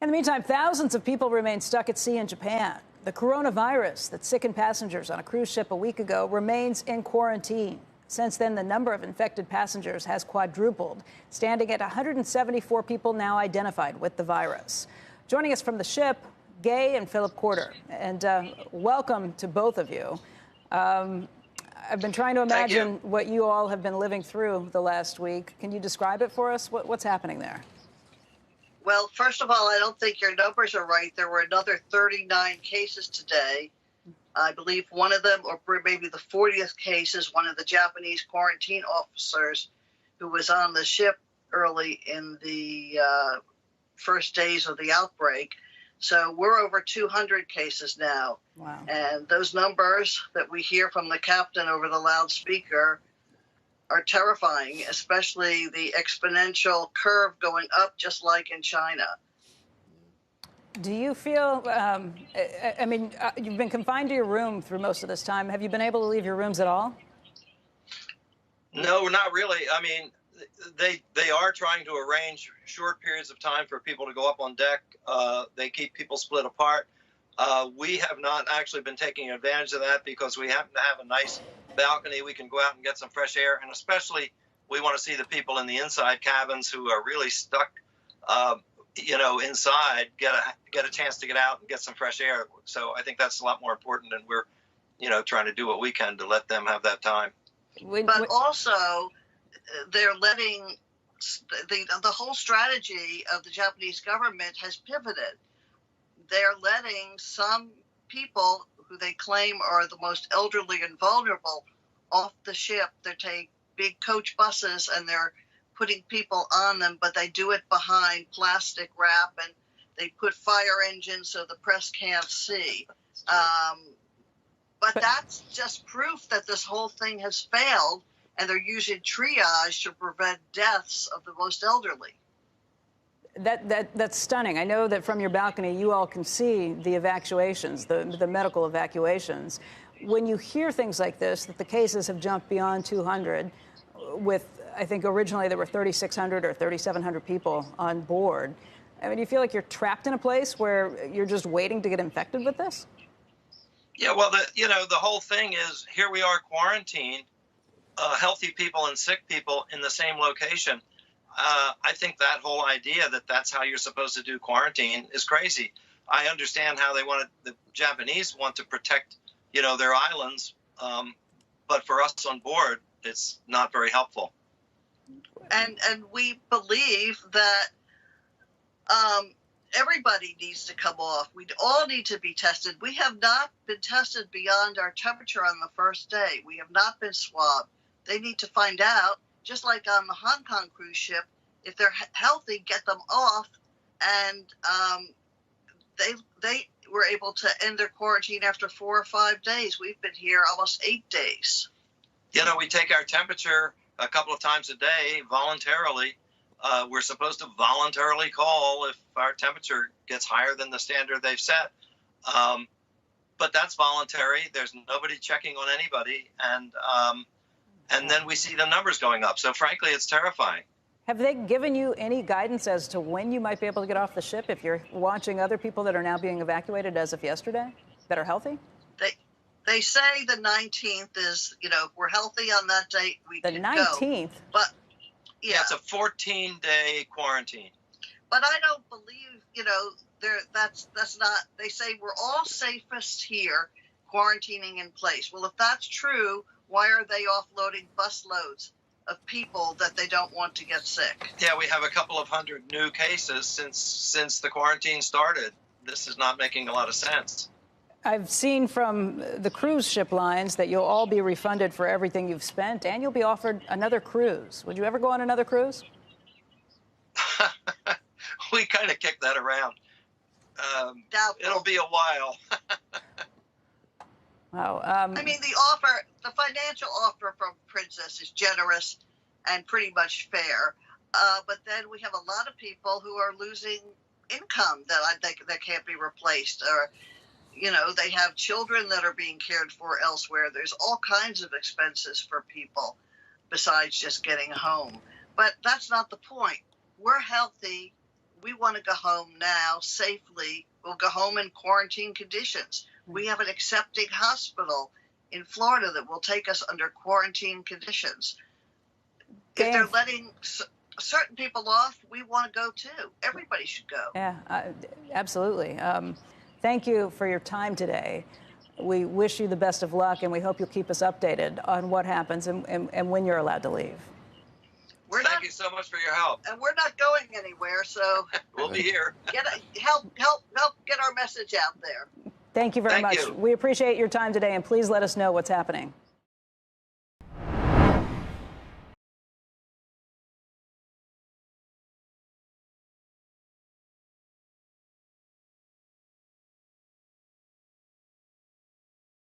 In the meantime, thousands of people remain stuck at sea in Japan. The coronavirus that sickened passengers on a cruise ship a week ago remains in quarantine. Since then, the number of infected passengers has quadrupled, standing at 174 people now identified with the virus. Joining us from the ship, Gay and Philip Corder. And welcome to both of you. I've been trying to imagine what you all have been living through the last week. Can you describe it for us? What's happening there? Well, first of all, I don't think your numbers are right. There were another 39 cases today. I believe one of them, or maybe the 40th case, is one of the Japanese quarantine officers who was on the ship early in the first days of the outbreak. So we're over 200 cases now. Wow. And those numbers that we hear from the captain over the loudspeaker are terrifying, especially the exponential curve going up, just like in China. Do you feel, you've been confined to your room through most of this time. Have you been able to leave your rooms at all? No, not really. I mean, they are trying to arrange short periods of time for people to go up on deck. They keep people split apart. We have not actually been taking advantage of that because we happen to have a nice balcony. We can go out and get some fresh air, and especially we want to see the people in the inside cabins who are really stuck, inside, get a chance to get out and get some fresh air. So I think that's a lot more important, and we're, trying to do what we can to let them have that time. But also, they're letting the whole strategy of the Japanese government has pivoted. They're letting some people who they claim are the most elderly and vulnerable off the ship. They take big coach buses and they're putting people on them, but they do it behind plastic wrap and they put fire engines so the press can't see. But that's just proof that this whole thing has failed, and they're using triage to prevent deaths of the most elderly. That's stunning. I know that from your balcony, you all can see the evacuations, the medical evacuations. When you hear things like this, that the cases have jumped beyond 200, with, I think originally there were 3,600 or 3,700 people on board. I mean, do you feel like you're trapped in a place where you're just waiting to get infected with this? Yeah, well, the whole thing is here we are quarantined, healthy people and sick people in the same location. I think that whole idea that that's how you're supposed to do quarantine is crazy. I understand how the Japanese want to protect, their islands. But for us on board, it's not very helpful. And we believe that everybody needs to come off. We all need to be tested. We have not been tested beyond our temperature on the first day. We have not been swabbed. They need to find out, just like on the Hong Kong cruise ship, if they're healthy, get them off. And they were able to end their quarantine after 4 or 5 days. We've been here almost 8 days. We take our temperature a couple of times a day voluntarily. We're supposed to voluntarily call if our temperature gets higher than the standard they've set. But that's voluntary. There's nobody checking on anybody. And then we see the numbers going up. So frankly, it's terrifying. Have they given you any guidance as to when you might be able to get off the ship if you're watching other people that are now being evacuated as of yesterday that are healthy? They say the 19th is, if we're healthy on that date, we can go. The 19th? But, yeah. It's a 14-day quarantine. But I don't believe, that's not, they say we're all safest here, quarantining in place. Well, if that's true, why are they offloading busloads of people that they don't want to get sick? Yeah, we have a couple of hundred new cases since the quarantine started. This is not making a lot of sense. I've seen from the cruise ship lines that you'll all be refunded for everything you've spent, and you'll be offered another cruise. Would you ever go on another cruise? We kind of kick that around. It'll be a while. Wow. The financial offer from Princess is generous and pretty much fair. But then we have a lot of people who are losing income that can't be replaced, or they have children that are being cared for elsewhere. There's all kinds of expenses for people besides just getting home. But that's not the point. We're healthy. we want to go home now safely. We'll go home in quarantine conditions. We have an accepting hospital in Florida that will take us under quarantine conditions. If they're letting certain people off, we want to go too. Everybody should go. Yeah, absolutely. Thank you for your time today. We wish you the best of luck, and we hope you'll keep us updated on what happens and when you're allowed to leave. Thank you so much for your help. And we're not going anywhere, so we'll be here. Help get our message out there. Thank you very much. You. We appreciate your time today, and please let us know what's happening.